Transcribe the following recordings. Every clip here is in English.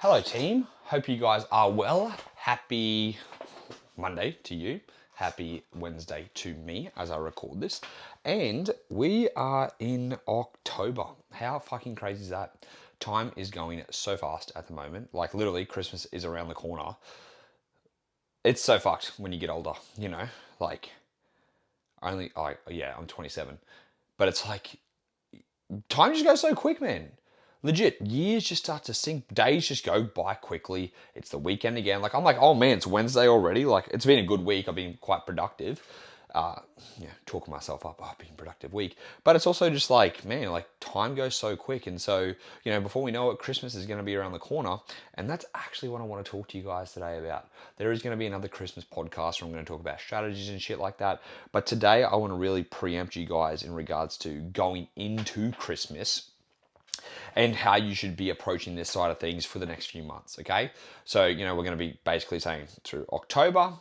Hello team, hope you guys are well. Happy Monday to you. Happy Wednesday to me as I record this. And we are in October. How fucking crazy is that? Time is going so fast at the moment. Like literally Christmas is around the corner. It's so fucked when you get older, like I'm 27. But it's like time just goes so quick, man. Legit, years just start to sink. Days just go by quickly. It's the weekend again. Like I'm like, oh man, it's Wednesday already. Like it's been a good week. I've been quite productive. Talking myself up. Oh, been a productive week. But it's also just like, man, like time goes so quick. And so, before we know it, Christmas is going to be around the corner. And that's actually what I want to talk to you guys today about. There is going to be another Christmas podcast where I'm going to talk about strategies and shit like that. But today I want to really preempt you guys in regards to going into Christmas and how you should be approaching this side of things for the next few months, okay? So, we're going to be basically saying through October,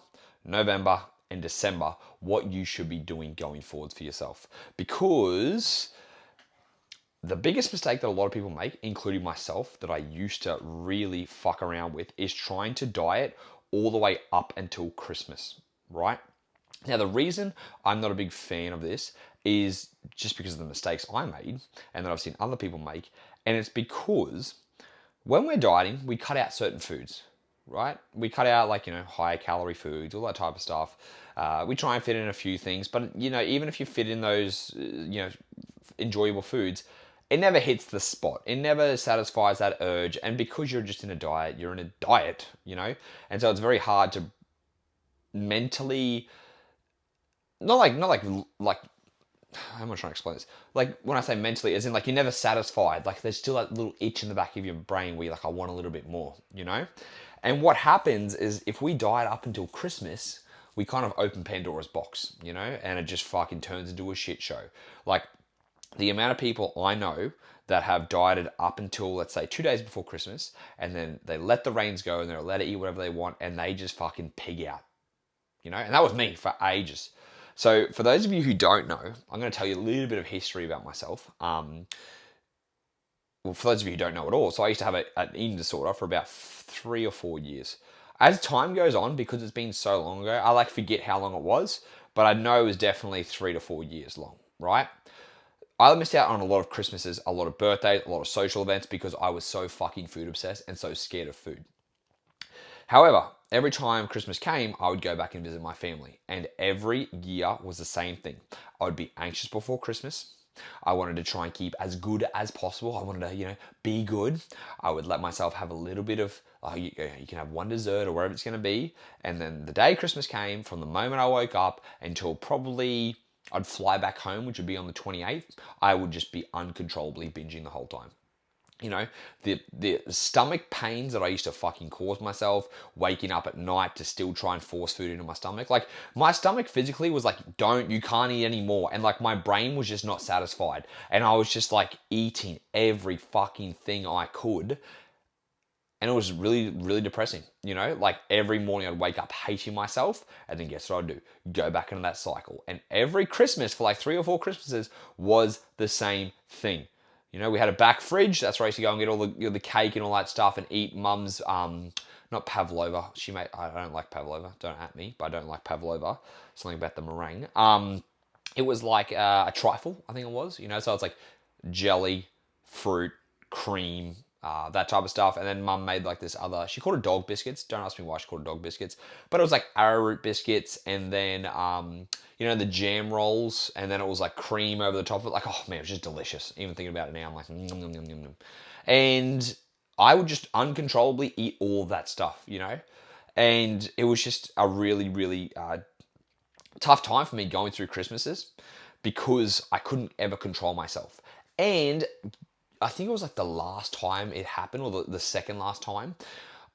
November, and December what you should be doing going forward for yourself. Because the biggest mistake that a lot of people make, including myself, that I used to really fuck around with, is trying to diet all the way up until Christmas, right? Now, the reason I'm not a big fan of this is just because of the mistakes I made and that I've seen other people make. And it's because when we're dieting, we cut out certain foods, right? We cut out higher calorie foods, all that type of stuff. We try and fit in a few things, but even if you fit in those, enjoyable foods, it never hits the spot. It never satisfies that urge. And because you're just in a diet, you're in a diet, and so it's very hard to mentally, not like how am I trying to explain this? Like when I say mentally, as in like you're never satisfied. Like there's still that little itch in the back of your brain where you're like, I want a little bit more, And what happens is if we diet up until Christmas, we kind of open Pandora's box, and it just fucking turns into a shit show. Like the amount of people I know that have dieted up until, let's say, 2 days before Christmas, and then they let the reins go and they're allowed to eat whatever they want, and they just fucking pig out, And that was me for ages. So for those of you who don't know, I'm going to tell you a little bit of history about myself. Well, for those of you who don't know at all, so I used to have an eating disorder for about 3 or 4 years. As time goes on, because it's been so long ago, I forget how long it was, but I know it was definitely 3 to 4 years long, right? I missed out on a lot of Christmases, a lot of birthdays, a lot of social events because I was so fucking food obsessed and so scared of food. However, every time Christmas came, I would go back and visit my family. And every year was the same thing. I would be anxious before Christmas. I wanted to try and keep as good as possible. I wanted to, be good. I would let myself have a little bit of, you can have one dessert or wherever it's going to be. And then the day Christmas came, from the moment I woke up until probably I'd fly back home, which would be on the 28th, I would just be uncontrollably binging the whole time. The stomach pains that I used to fucking cause myself, waking up at night to still try and force food into my stomach. Like, my stomach physically was like, you can't eat anymore. And my brain was just not satisfied. And I was just eating every fucking thing I could. And it was really, really depressing, every morning I'd wake up hating myself, and then guess what I'd do? Go back into that cycle. And every Christmas for 3 or 4 Christmases was the same thing. We had a back fridge. That's where I used to go and get all the cake and all that stuff and eat mum's, not pavlova. I don't like pavlova. Don't at me, but I don't like pavlova. Something about the meringue. It was like a trifle, I think it was. So it's like jelly, fruit, cream, that type of stuff. And then mum made this other, she called it dog biscuits. Don't ask me why she called it dog biscuits. But it was arrowroot biscuits and then, the jam rolls. And then it was cream over the top of it. Oh man, it was just delicious. Even thinking about it now, I'm like, nom, nom, nom, nom, nom. And I would just uncontrollably eat all of that stuff, And it was just a really, really tough time for me going through Christmases because I couldn't ever control myself. And I think it was the last time it happened, or the second last time,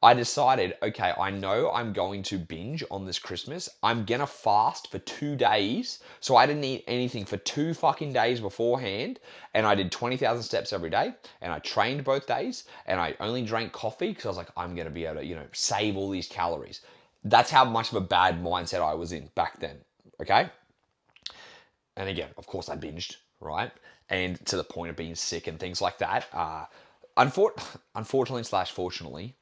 I decided, okay, I know I'm going to binge on this Christmas. I'm gonna fast for 2 days. So I didn't eat anything for 2 fucking days beforehand. And I did 20,000 steps every day. And I trained both days. And I only drank coffee because I was like, I'm gonna be able to, save all these calories. That's how much of a bad mindset I was in back then, okay? And again, of course I binged, right? And to the point of being sick and things like that. unfortunately slash fortunately,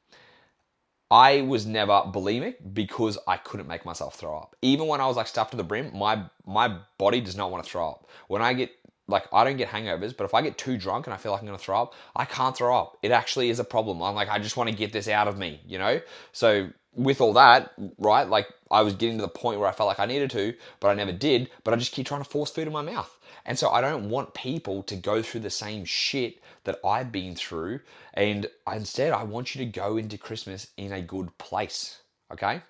I was never bulimic because I couldn't make myself throw up. Even when I was like stuffed to the brim, my body does not want to throw up. When I get like I don't get hangovers, but if I get too drunk and I feel like I'm gonna throw up, I can't throw up. It actually is a problem. I'm like, I just want to get this out of me, you know? So with all that, right, like I was getting to the point where I felt like I needed to, but I never did, but I just keep trying to force food in my mouth. And so I don't want people to go through the same shit that I've been through. And instead, I want you to go into Christmas in a good place. Okay?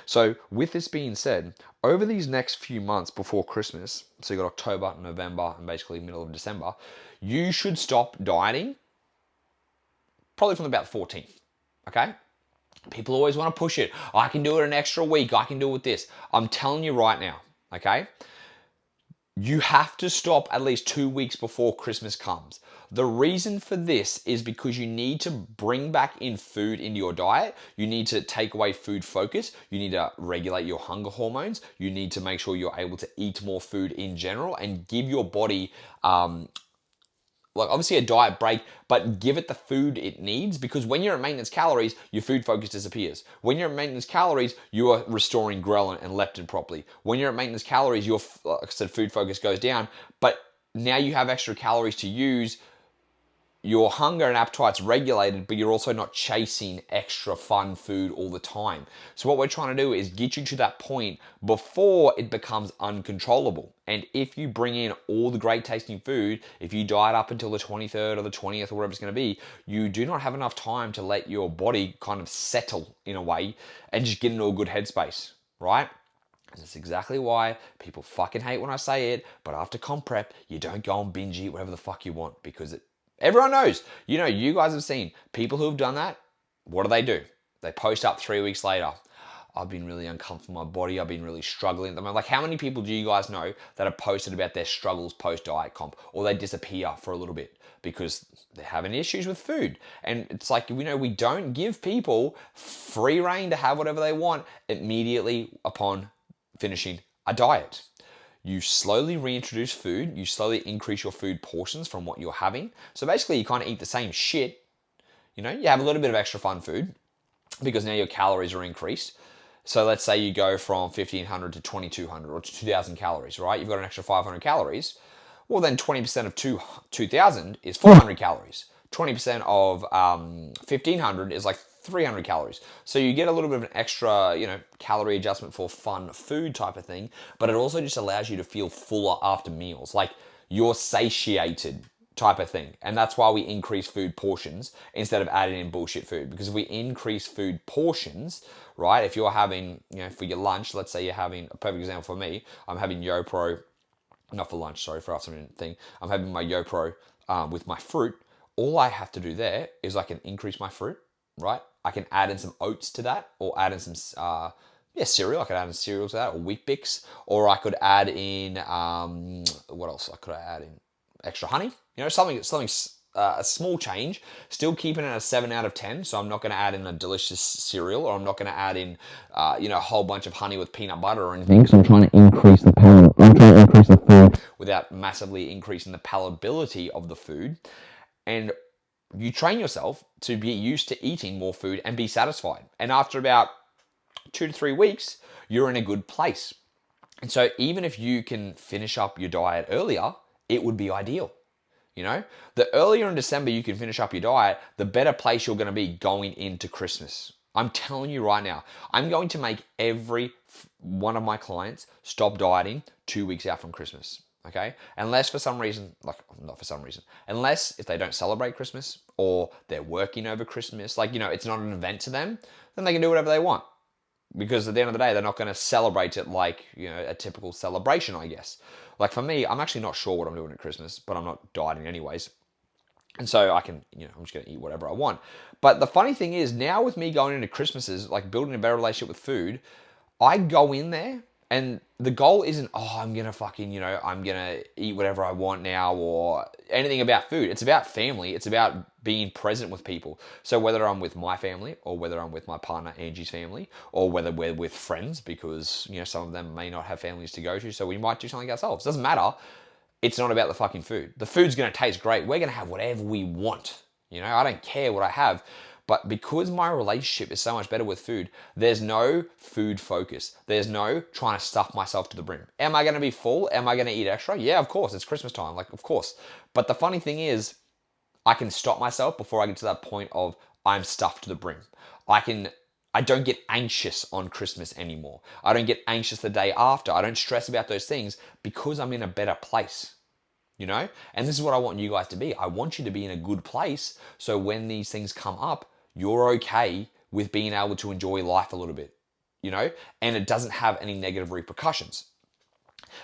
So, with this being said, over these next few months before Christmas, so you got October, November, and basically middle of December, you should stop dieting probably from about the 14th. Okay? People always want to push it. I can do it an extra week. I can do it with this. I'm telling you right now, okay? You have to stop at least 2 weeks before Christmas comes. The reason for this is because you need to bring back in food into your diet. You need to take away food focus. You need to regulate your hunger hormones. You need to make sure you're able to eat more food in general and give your body like obviously a diet break, but give it the food it needs, because when you're at maintenance calories, your food focus disappears. When you're at maintenance calories, you are restoring ghrelin and leptin properly. When you're at maintenance calories, your, like I said, food focus goes down, but now you have extra calories to use. Your hunger and appetite's regulated, but you're also not chasing extra fun food all the time. So what we're trying to do is get you to that point before it becomes uncontrollable. And if you bring in all the great tasting food, if you diet up until the 23rd or the 20th or whatever it's going to be, you do not have enough time to let your body kind of settle in a way and just get into a good headspace, right? And that's exactly why people fucking hate when I say it, but after comp prep, you don't go and binge eat whatever the fuck you want, because everyone knows. You know, you guys have seen people who have done that. What do? They post up 3 weeks later. I've been really uncomfortable in my body. I've been really struggling at the moment. Like, how many people do you guys know that have posted about their struggles post-diet comp? Or they disappear for a little bit because they're having issues with food. And it's like, you know, we don't give people free reign to have whatever they want immediately upon finishing a diet. You slowly reintroduce food. You slowly increase your food portions from what you're having. So basically, you kind of eat the same shit. You know, you have a little bit of extra fun food because now your calories are increased. So let's say you go from 1,500 to 2,200 or to 2,000 calories, right? You've got an extra 500 calories. Well, then 20% of 2,000 is 400 calories. 20% of 1,500 is like 300 calories. So you get a little bit of an extra, you know, calorie adjustment for fun food type of thing, but it also just allows you to feel fuller after meals. Like you're satiated type of thing. And that's why we increase food portions instead of adding in bullshit food. Because if we increase food portions, right, if you're having, you know, for your lunch, let's say you're having, a perfect example for me, I'm having YoPro, not for lunch, sorry, for afternoon thing. I'm having my YoPro with my fruit. All I have to do there is I can increase my fruit, right? I can add in some oats to that, or add in some cereal. I could add in cereal to that, or Wheat Bix, or I could add in what else? I could add in extra honey. You know, something a small change. Still keeping it a 7 out of 10. So I'm not going to add in a delicious cereal, or I'm not going to add in you know, a whole bunch of honey with peanut butter or anything. So I'm trying to increase the food without massively increasing the palatability of the food. And you train yourself to be used to eating more food and be satisfied. And after about 2 to 3 weeks, you're in a good place. And so even if you can finish up your diet earlier, it would be ideal. You know, the earlier in December you can finish up your diet, the better place you're going to be going into Christmas. I'm telling you right now, I'm going to make every one of my clients stop dieting 2 weeks out from Christmas. Okay, unless for some reason, like not for some reason, unless if they don't celebrate Christmas or they're working over Christmas, like, you know, it's not an event to them, then they can do whatever they want. Because at the end of the day, they're not going to celebrate it like, you know, a typical celebration, I guess. Like for me, I'm actually not sure what I'm doing at Christmas, but I'm not dieting anyways. And so I can, you know, I'm just going to eat whatever I want. But the funny thing is, now with me going into Christmases, like building a better relationship with food, I go in there and the goal isn't, oh, I'm going to fucking, you know, I'm going to eat whatever I want now or anything about food. It's about family. It's about being present with people. So whether I'm with my family or whether I'm with my partner Angie's family or whether we're with friends, because, you know, some of them may not have families to go to, so we might do something ourselves. Doesn't matter. It's not about the fucking food. The food's going to taste great. We're going to have whatever we want. You know, I don't care what I have. But because my relationship is so much better with food, there's no food focus. There's no trying to stuff myself to the brim. Am I going to be full? Am I going to eat extra? Yeah, of course. It's Christmas time. Like, of course. But the funny thing is, I can stop myself before I get to that point of I'm stuffed to the brim. I don't get anxious on Christmas anymore. I don't get anxious the day after. I don't stress about those things because I'm in a better place. You know? And this is what I want you guys to be. I want you to be in a good place so when these things come up, you're okay with being able to enjoy life a little bit, you know? And it doesn't have any negative repercussions.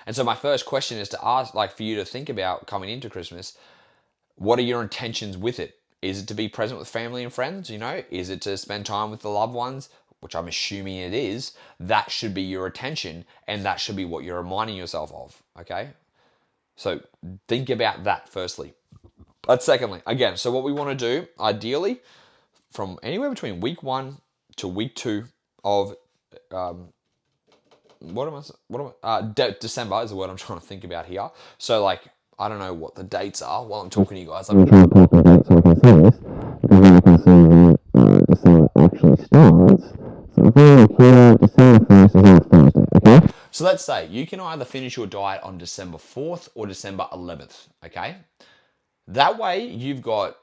And so my first question is to ask, like, for you to think about coming into Christmas, what are your intentions with it? Is it to be present with family and friends, you know? Is it to spend time with the loved ones? Which I'm assuming it is. That should be your attention, and that should be what you're reminding yourself of, okay? So think about that firstly. But secondly, again, so what we want to do, ideally, from anywhere between week 1 to week 2 of December is the word I'm trying to think about here. So like, I don't know what the dates are while I'm talking to you guys. I'm trying to pull up the dates so I can see this, because then I can see when December actually starts. So if we look here, December 1st is on Thursday, okay? So let's say you can either finish your diet on December 4th or December 11th, okay? That way you've got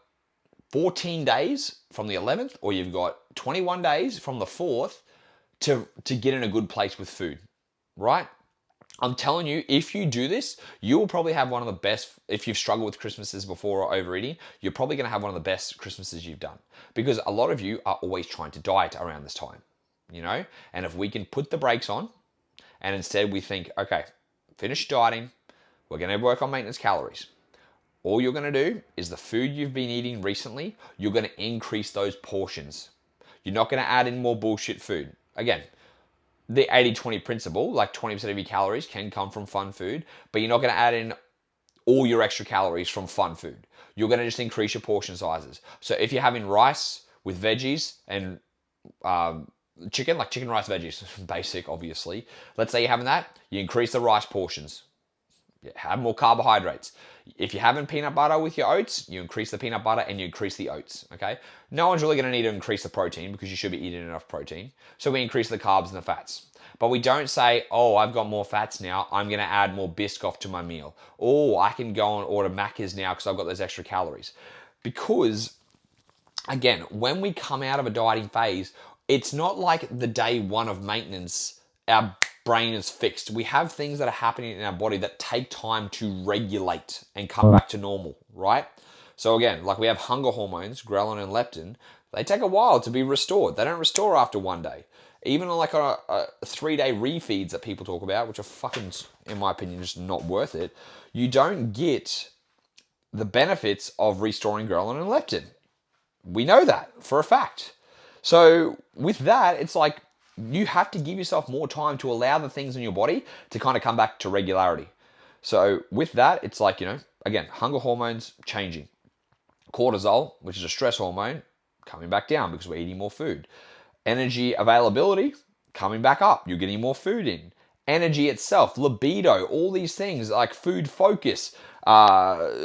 14 days from the 11th, or you've got 21 days from the 4th to get in a good place with food, right? I'm telling you, if you do this, you will probably have one of the best, if you've struggled with Christmases before or overeating, you're probably going to have one of the best Christmases you've done. Because a lot of you are always trying to diet around this time, you know? And if we can put the brakes on, and instead we think, okay, finish dieting, we're going to work on maintenance calories. All you're going to do is the food you've been eating recently, you're going to increase those portions. You're not going to add in more bullshit food. Again, the 80-20 principle, like 20% of your calories can come from fun food, but you're not going to add in all your extra calories from fun food. You're going to just increase your portion sizes. So if you're having rice with veggies and chicken, like chicken, rice, veggies, basic, obviously. Let's say you're having that, you increase the rice portions. Have more carbohydrates. If you're having peanut butter with your oats, you increase the peanut butter and you increase the oats, okay? No one's really going to need to increase the protein because you should be eating enough protein. So we increase the carbs and the fats. But we don't say, oh, I've got more fats now, I'm going to add more Biscoff to my meal. Oh, I can go and order Macca's now because I've got those extra calories. Because, again, when we come out of a dieting phase, it's not like the day one of maintenance, our brain is fixed. We have things that are happening in our body that take time to regulate and come back to normal, right? So again, like we have hunger hormones, ghrelin and leptin, they take a while to be restored. They don't restore after one day. Even like a 3-day refeeds that people talk about, which are fucking, in my opinion, just not worth it, you don't get the benefits of restoring ghrelin and leptin. We know that for a fact. So with that, it's like, you have to give yourself more time to allow the things in your body to kind of come back to regularity. So with that, it's like, you know, again, hunger hormones changing. Cortisol, which is a stress hormone, coming back down because we're eating more food. Energy availability, coming back up. You're getting more food in. Energy itself, libido, all these things like food focus,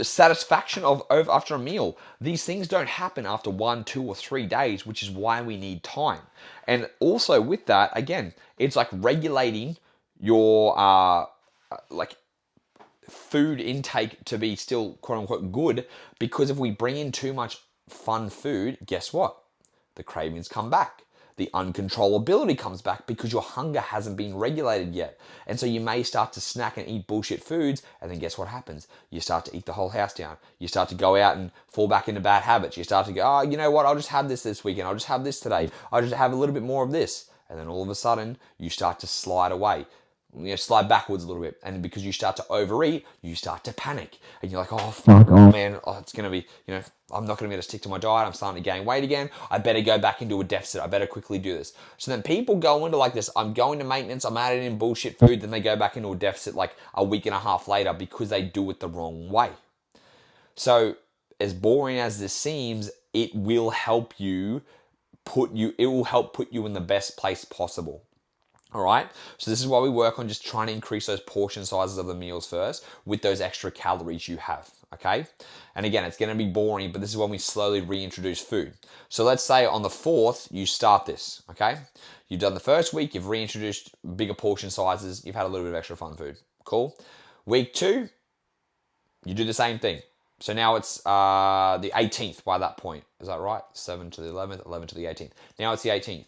satisfaction of after a meal. These things don't happen after 1, 2, or 3 days, which is why we need time. And also with that, again, it's like regulating your like food intake to be still quote unquote good, because if we bring in too much fun food, guess what? The cravings come back. The uncontrollability comes back because your hunger hasn't been regulated yet. And so you may start to snack and eat bullshit foods, and then guess what happens? You start to eat the whole house down. You start to go out and fall back into bad habits. You start to go, oh, you know what? I'll just have this weekend. I'll just have this today. I'll just have a little bit more of this. And then all of a sudden, you start to slide away. You know, slide backwards a little bit. And because you start to overeat, you start to panic. And you're like, oh, fuck, oh man, it's going to be, you know, I'm not going to be able to stick to my diet. I'm starting to gain weight again. I better go back into a deficit. I better quickly do this. So then people go into like this, I'm going to maintenance, I'm adding in bullshit food, then they go back into a deficit like a week and a half later because they do it the wrong way. So as boring as this seems, it will help you it will help put you in the best place possible. All right, so this is why we work on just trying to increase those portion sizes of the meals first with those extra calories you have, okay? And again, it's going to be boring, but this is when we slowly reintroduce food. So let's say on the 4th, you start this, okay? You've done the first week, you've reintroduced bigger portion sizes, you've had a little bit of extra fun food. Cool. Week 2, you do the same thing. So now it's the 18th by that point. Is that right? 7 to the 11th, 11 to the 18th. Now it's the 18th.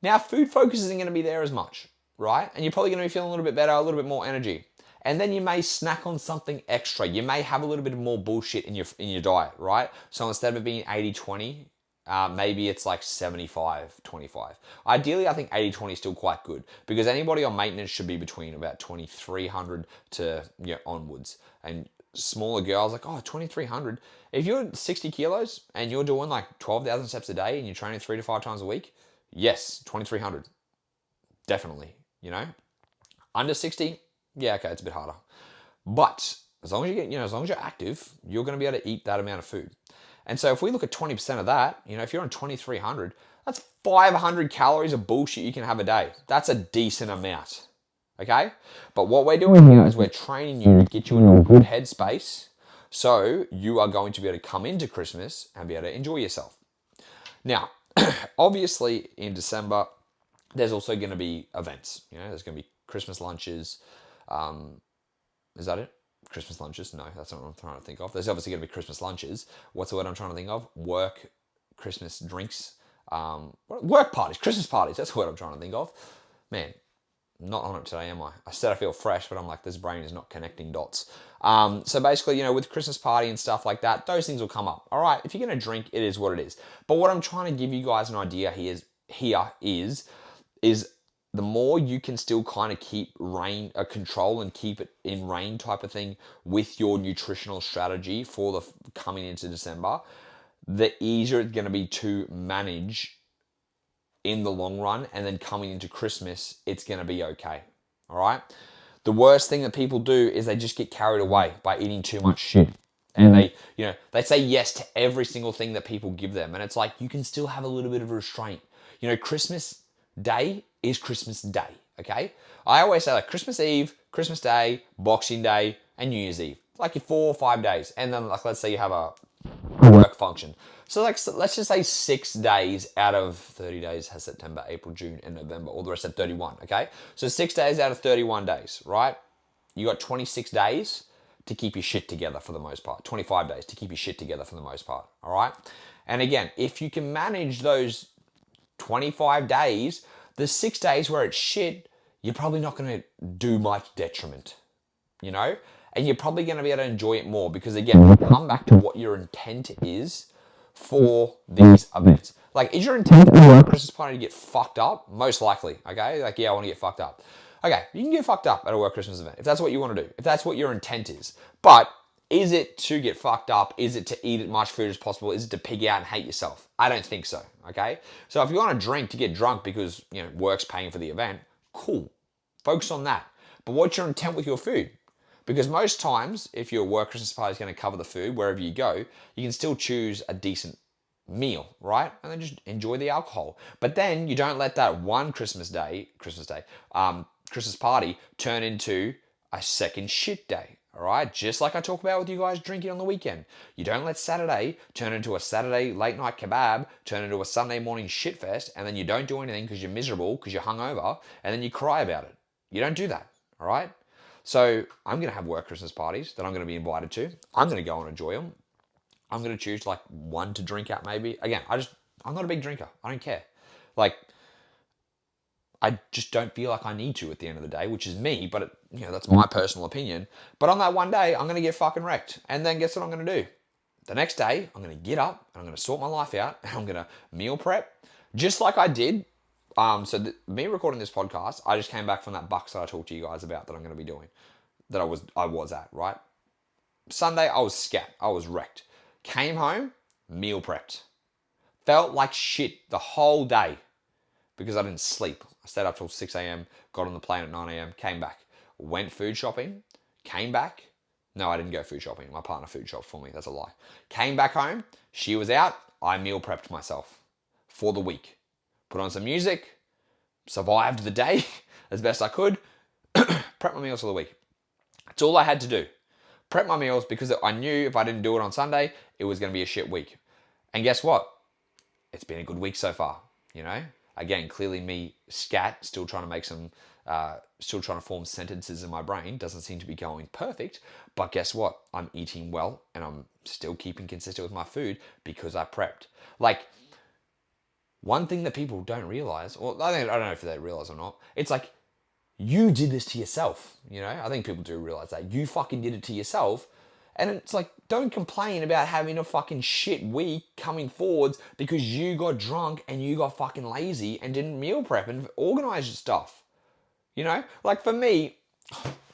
Now food focus isn't going to be there as much, right? And you're probably going to be feeling a little bit better, a little bit more energy. And then you may snack on something extra. You may have a little bit more bullshit in your diet, right? So instead of it being 80-20, maybe it's like 75-25. Ideally, I think 80-20 is still quite good because anybody on maintenance should be between about 2,300 to onwards. And smaller girls like, oh, 2,300. If you're 60 kilos and you're doing like 12,000 steps a day and you're training 3 to 5 times a week, yes, 2,300. Definitely, Under 60, yeah, okay, it's a bit harder. But as long as as long as you're active, you're going to be able to eat that amount of food. And so if we look at 20% of that, if you're on 2,300, that's 500 calories of bullshit you can have a day. That's a decent amount, okay? But what we're doing here is we're training you to get you in a good headspace so you are going to be able to come into Christmas and be able to enjoy yourself. Now, obviously in December, there's also going to be events. There's going to be Christmas lunches. Is that it? Christmas lunches? No, that's not what I'm trying to think of. There's obviously going to be Christmas lunches. What's the word I'm trying to think of? Work, Christmas drinks, work parties, Christmas parties. That's what I'm trying to think of. Man, not on it today, am I? I said I feel fresh, but I'm like, this brain is not connecting dots. So basically, with Christmas party and stuff like that, those things will come up. All right, if you're going to drink, it is what it is. But what I'm trying to give you guys an idea here is the more you can still kind of keep control and keep it in rein type of thing with your nutritional strategy for the coming into December, the easier it's going to be to manage in the long run. And then coming into Christmas, it's going to be okay. All right. The worst thing that people do is they just get carried away by eating too much shit. And they say yes to every single thing that people give them. And it's like, you can still have a little bit of restraint. Christmas Day is Christmas Day, okay? I always say like Christmas Eve, Christmas Day, Boxing Day, and New Year's Eve. Like your 4 or 5 days. And then like, let's say you have a work function. So like, let's just say 6 days out of 30 days has September, April, June, and November. All the rest have 31, okay? So 6 days out of 31 days, right? You got 26 days to keep your shit together for the most part. 25 days to keep your shit together for the most part, all right? And again, if you can manage those 25 days, the 6 days where it's shit, you're probably not going to do much detriment, and you're probably going to be able to enjoy it more because again, come back to what your intent is for these events. Like, is your intent at a Christmas party to get fucked up? Most likely, okay? Like, yeah, I want to get fucked up. Okay, you can get fucked up at a work Christmas event if that's what you want to do, if that's what your intent is. But is it to get fucked up? Is it to eat as much food as possible? Is it to pig out and hate yourself? I don't think so, okay? So if you want to drink to get drunk because, work's paying for the event, cool. Focus on that. But what's your intent with your food? Because most times, if your work Christmas party is going to cover the food, wherever you go, you can still choose a decent meal, right? And then just enjoy the alcohol. But then you don't let that one Christmas party turn into a second shit day. All right, just like I talk about with you guys drinking on the weekend. You don't let Saturday turn into a Saturday late night kebab, turn into a Sunday morning shitfest, and then you don't do anything because you're miserable, because you're hungover, and then you cry about it. You don't do that, all right? So I'm going to have work Christmas parties that I'm going to be invited to. I'm going to go and enjoy them. I'm going to choose like one to drink at maybe. Again, I'm not a big drinker. I don't care. Like, I just don't feel like I need to at the end of the day, which is me, but that's my personal opinion. But on that one day, I'm going to get fucking wrecked. And then guess what I'm going to do? The next day, I'm going to get up and I'm going to sort my life out and I'm going to meal prep just like I did. Me recording this podcast, I just came back from that Bucks that I talked to you guys about that I'm going to be doing, that I was at, right? Sunday, I was scat. I was wrecked. Came home, meal prepped. Felt like shit the whole day because I didn't sleep. I stayed up till 6 a.m., got on the plane at 9 a.m., came back, went food shopping, came back. No, I didn't go food shopping. My partner food shopped for me. That's a lie. Came back home. She was out. I meal prepped myself for the week. Put on some music, survived the day as best I could, prep my meals for the week. That's all I had to do. prep my meals because I knew if I didn't do it on Sunday, it was going to be a shit week. And guess what? It's been a good week so far, you know? Again, clearly me still trying to make some, still trying to form sentences in my brain. Doesn't seem to be going perfect. But guess what? I'm eating well and I'm still keeping consistent with my food because I prepped. Like, one thing that people don't realize, or I don't know if they realize or not, it's like, you did this to yourself, you know? I think people do realize that. You fucking did it to yourself. And it's like, don't complain about having a fucking shit week coming forwards because you got drunk and you got fucking lazy and didn't meal prep and organize your stuff. You know? Like for me,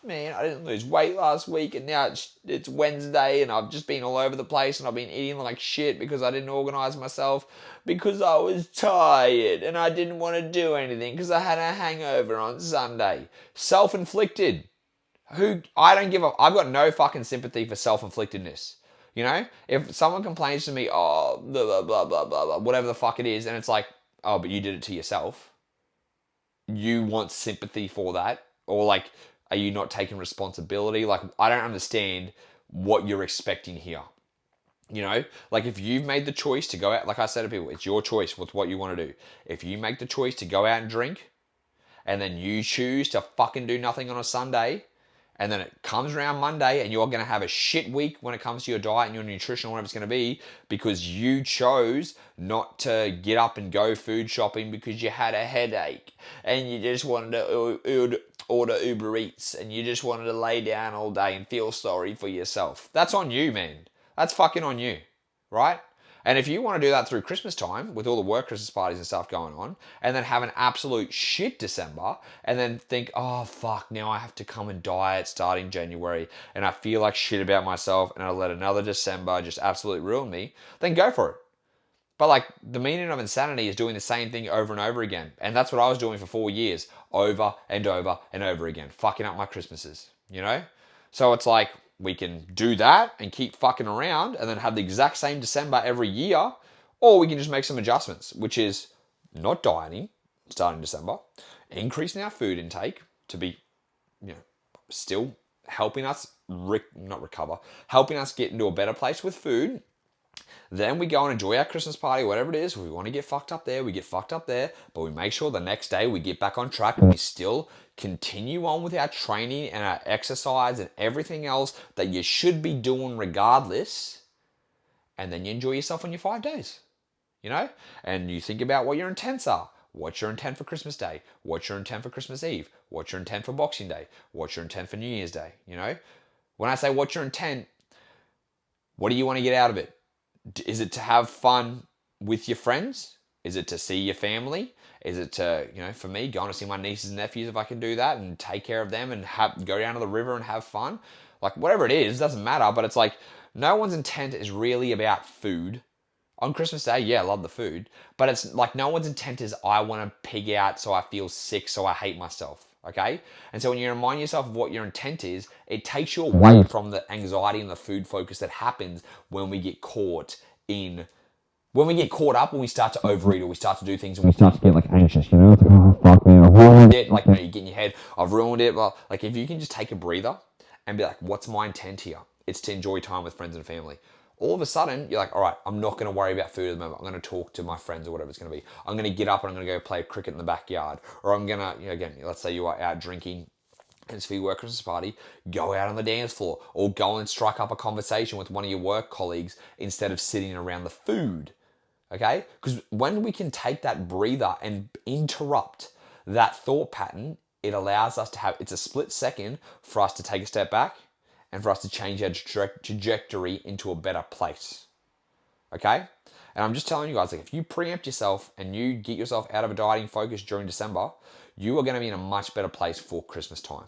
man, I didn't lose weight last week and now it's Wednesday and I've just been all over the place and I've been eating like shit because I didn't organize myself because I was tired and I didn't want to do anything because I had a hangover on Sunday. Self-inflicted. I don't give up. I've got no fucking sympathy for self-inflictedness. You know? If someone complains to me, oh, blah, blah, blah, blah, blah, blah, whatever the fuck it is, and it's like, oh, but you did it to yourself. You want sympathy for that? Or like, are you not taking responsibility? Like, I don't understand what you're expecting here. You know, like if you've made the choice to go out, like I said to people, it's your choice with what you want to do. If you make the choice to go out and drink, and then you choose to fucking do nothing on a Sunday, and then it comes around Monday and you're going to have a shit week when it comes to your diet and your nutrition or whatever it's going to be because you chose not to get up and go food shopping because you had a headache and you just wanted to order Uber Eats and you just wanted to lay down all day and feel sorry for yourself. That's on you, man. That's fucking on you, right? And if you want to do that through Christmas time with all the work Christmas parties and stuff going on and then have an absolute shit December and then think, oh, fuck, now I have to come and diet starting January and I feel like shit about myself and I let another December just absolutely ruin me, then go for it. But like the meaning of insanity is doing the same thing over and over again. And that's what I was doing for 4 years, over and over and over again, fucking up my Christmases, you know? So it's like, we can do that and keep fucking around and then have the exact same December every year, or we can just make some adjustments, which is not dieting starting December, increasing our food intake to be, you know, still helping us not recover, helping us get into a better place with food. Then we go and enjoy our Christmas party, whatever it is. If we want to get fucked up there, we get fucked up there. But we make sure the next day we get back on track and we still continue on with our training and our exercise and everything else that you should be doing regardless. And then you enjoy yourself on your 5 days, you know? And you think about what your intents are. What's your intent for Christmas Day? What's your intent for Christmas Eve? What's your intent for Boxing Day? What's your intent for New Year's Day? You know? When I say what's your intent, what do you want to get out of it? Is it to have fun with your friends? Is it to see your family? Is it to, you know, for me, going to see my nieces and nephews if I can do that and take care of them and go down to the river and have fun? Like, whatever it is, doesn't matter. But it's like, no one's intent is really about food. On Christmas Day, yeah, I love the food. But it's like, no one's intent is, I want to pig out so I feel sick, so I hate myself. Okay? And so when you remind yourself of what your intent is, it takes you away from the anxiety and the food focus that happens when we get caught up, when we start to overeat or we start to do things and we start to get like anxious, you know, it's like, oh fuck man, I've ruined it. Like, you know, you get in your head, I've ruined it. Well, like if you can just take a breather and be like, what's my intent here? It's to enjoy time with friends and family. All of a sudden, you're like, all right, I'm not going to worry about food at the moment. I'm going to talk to my friends or whatever it's going to be. I'm going to get up and I'm going to go play cricket in the backyard. Or I'm going to, you know, again, let's say you are out drinking and it's for your work Christmas party, go out on the dance floor or go and strike up a conversation with one of your work colleagues instead of sitting around the food. Okay? Because when we can take that breather and interrupt that thought pattern, it allows us to have, it's a split second for us to take a step back and for us to change our trajectory into a better place. Okay? And I'm just telling you guys, like if you preempt yourself and you get yourself out of a dieting focus during December, you are going to be in a much better place for Christmas time.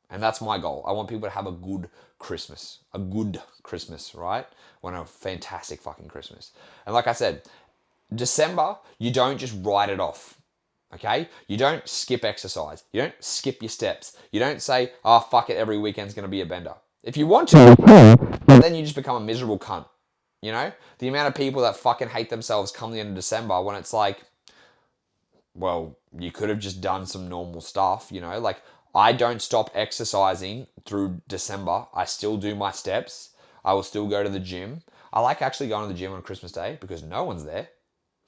And that's my goal. I want people to have a good Christmas. A good Christmas, right? I want a fantastic fucking Christmas. And like I said, December, you don't just write it off. Okay? You don't skip exercise. You don't skip your steps. You don't say, oh, fuck it, every weekend's going to be a bender. If you want to, but then you just become a miserable cunt. You know? The amount of people that fucking hate themselves come the end of December when it's like, well, you could have just done some normal stuff, you know? Like, I don't stop exercising through December. I still do my steps. I will still go to the gym. I like actually going to the gym on Christmas Day because no one's there,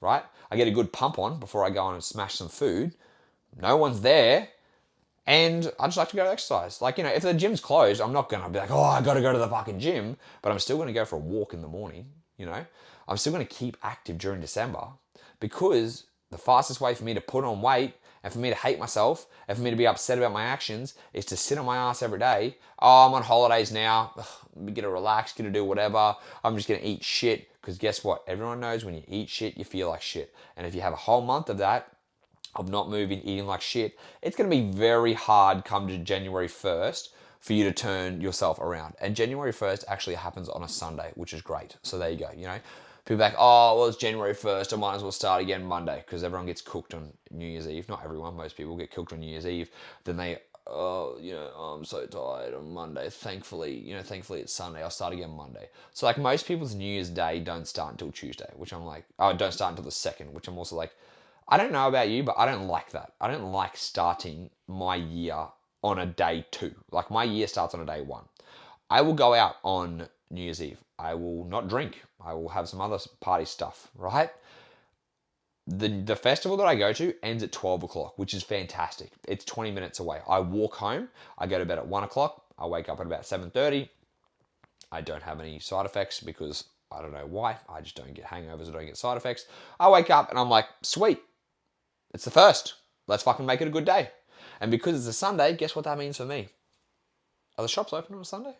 right? I get a good pump on before I go on and smash some food. No one's there. And I just like to go to exercise. Like, if the gym's closed, I'm not going to be like, oh, I got to go to the fucking gym. But I'm still going to go for a walk in the morning, I'm still going to keep active during December because the fastest way for me to put on weight and for me to hate myself and for me to be upset about my actions is to sit on my ass every day. Oh, I'm on holidays now. I'm going to relax, going to do whatever. I'm just going to eat shit. Because guess what? Everyone knows when you eat shit, you feel like shit. And if you have a whole month of that, of not moving, eating like shit, it's going to be very hard come to January 1st for you to turn yourself around. And January 1st actually happens on a Sunday, which is great. So there you go, People are like, oh, well, it's January 1st. I might as well start again Monday because everyone gets cooked on New Year's Eve. Not everyone, most people get cooked on New Year's Eve. Then they, oh, I'm so tired on Monday. Thankfully it's Sunday. I'll start again Monday. So like most people's New Year's Day don't start until Tuesday, which I'm like, oh, don't start until the 2nd, which I'm also like, I don't know about you, but I don't like that. I don't like starting my year on a day 2. Like my year starts on a day 1. I will go out on New Year's Eve. I will not drink. I will have some other party stuff, right? The festival that I go to ends at 12 o'clock, which is fantastic. It's 20 minutes away. I walk home. I go to bed at 1 o'clock. I wake up at about 7:30. I don't have any side effects because I don't know why. I just don't get hangovers. I don't get side effects. I wake up and I'm like, sweet. It's the 1st. Let's fucking make it a good day. And because it's a Sunday, guess what that means for me? Are the shops open on a Sunday?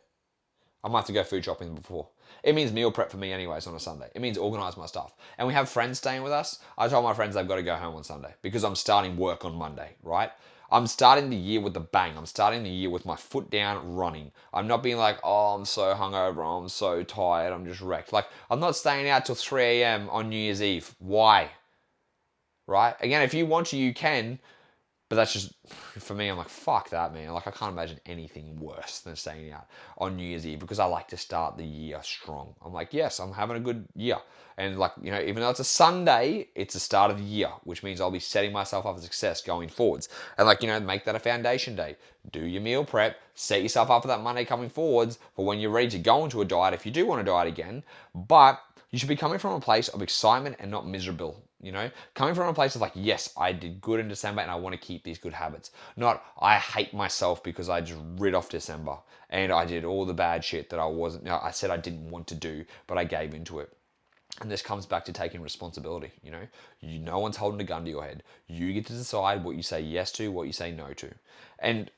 I might have to go food shopping before. It means meal prep for me anyways on a Sunday. It means organise my stuff. And we have friends staying with us. I told my friends they've got to go home on Sunday because I'm starting work on Monday, right? I'm starting the year with a bang. I'm starting the year with my foot down running. I'm not being like, oh, I'm so hungover. I'm so tired. I'm just wrecked. Like, I'm not staying out till 3 a.m. on New Year's Eve. Why? Right? Again, if you want to, you can. But that's just, for me, I'm like, fuck that, man. Like, I can't imagine anything worse than staying out on New Year's Eve because I like to start the year strong. I'm like, yes, I'm having a good year. And like, even though it's a Sunday, it's the start of the year, which means I'll be setting myself up for success going forwards. And like, make that a foundation day. Do your meal prep, set yourself up for that Monday coming forwards for when you're ready to go into a diet if you do want to diet again. But you should be coming from a place of excitement and not miserable. Coming from a place of like, yes, I did good in December and I want to keep these good habits. Not, I hate myself because I just rid off December and I did all the bad shit that I said I didn't want to do, but I gave into it. And this comes back to taking responsibility, No one's holding a gun to your head. You get to decide what you say yes to, what you say no to. And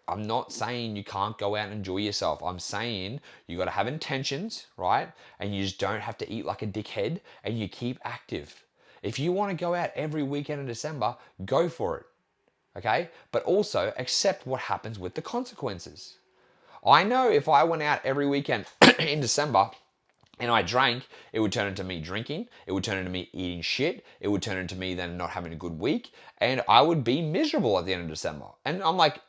I'm not saying you can't go out and enjoy yourself. I'm saying you got to have intentions, right? And you just don't have to eat like a dickhead and you keep active. If you want to go out every weekend in December, go for it, okay? But also accept what happens with the consequences. I know if I went out every weekend in December and I drank, it would turn into me drinking, it would turn into me eating shit, it would turn into me then not having a good week, and I would be miserable at the end of December. And I'm like,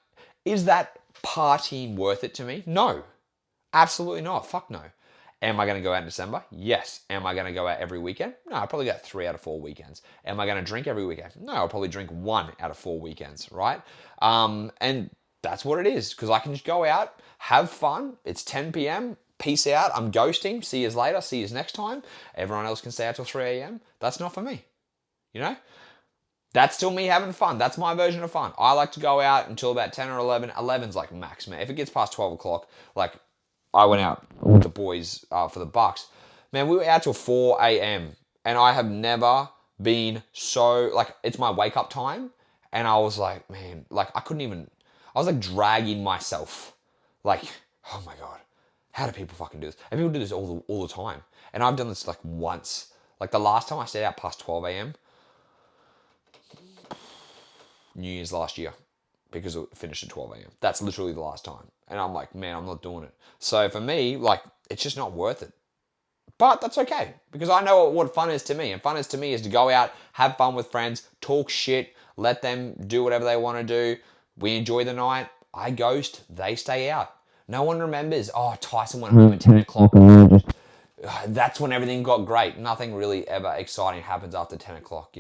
is that partying worth it to me? No, absolutely not. Fuck no. Am I going to go out in December? Yes. Am I going to go out every weekend? No, I'll probably go out 3 out of 4 weekends. Am I going to drink every weekend? No, I'll probably drink 1 out of 4 weekends, right? And that's what it is, because I can just go out, have fun. It's 10 p.m. Peace out. I'm ghosting. See you later. See you next time. Everyone else can stay out till 3 a.m. That's not for me. That's still me having fun. That's my version of fun. I like to go out until about 10 or 11. 11's like max, man. If it gets past 12 o'clock, like I went out with the boys for the Bucks. Man, we were out till 4 a.m. And I have never been so, like, it's my wake up time. And I was like, man, like, I was like dragging myself. Like, oh my God, how do people fucking do this? And people do this all the time. And I've done this like once. Like the last time I stayed out past 12 a.m., New Year's last year, because it finished at 12 a.m. That's literally the last time. And I'm like, man, I'm not doing it. So for me, like, it's just not worth it. But that's okay, because I know what fun is to me. And fun is to me is to go out, have fun with friends, talk shit, let them do whatever they want to do. We enjoy the night. I ghost, they stay out. No one remembers, oh, Tyson went home at 10 o'clock. That's when everything got great. Nothing really ever exciting happens after 10 o'clock,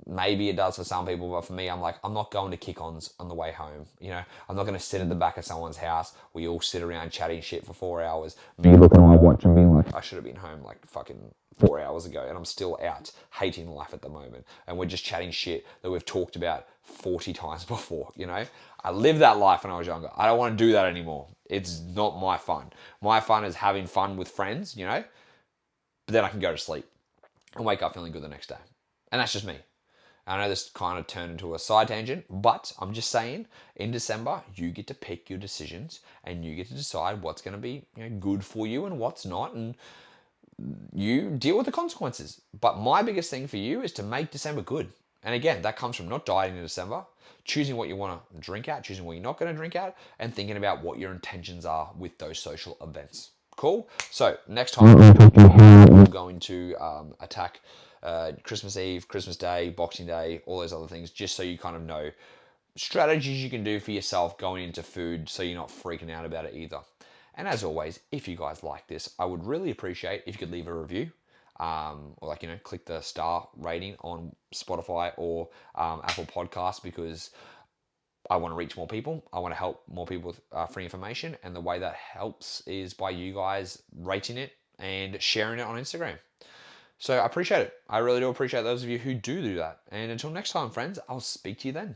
Maybe it does for some people, but for me, I'm like, I'm not going to kick-ons on the way home. I'm not going to sit at the back of someone's house. We all sit around chatting shit for 4 hours. Me looking at my watch and being like, I should have been home like fucking 4 hours ago, and I'm still out hating life at the moment. And we're just chatting shit that we've talked about 40 times before. I lived that life when I was younger. I don't want to do that anymore. It's not my fun. My fun is having fun with friends, but then I can go to sleep and wake up feeling good the next day. And that's just me. I know this kind of turned into a side tangent, but I'm just saying, in December, you get to pick your decisions and you get to decide what's going to be good for you and what's not, and you deal with the consequences. But my biggest thing for you is to make December good. And again, that comes from not dieting in December, choosing what you want to drink at, choosing what you're not going to drink at, and thinking about what your intentions are with those social events. Cool? So next time, we'll talk to you how we're going to attack Christmas Eve, Christmas Day, Boxing Day, all those other things, just so you kind of know strategies you can do for yourself going into food so you're not freaking out about it either. And as always, if you guys like this, I would really appreciate if you could leave a review. Or click the star rating on Spotify or Apple Podcasts, because I want to reach more people. I want to help more people with free information. And the way that helps is by you guys rating it and sharing it on Instagram. So I appreciate it. I really do appreciate those of you who do that. And until next time, friends, I'll speak to you then.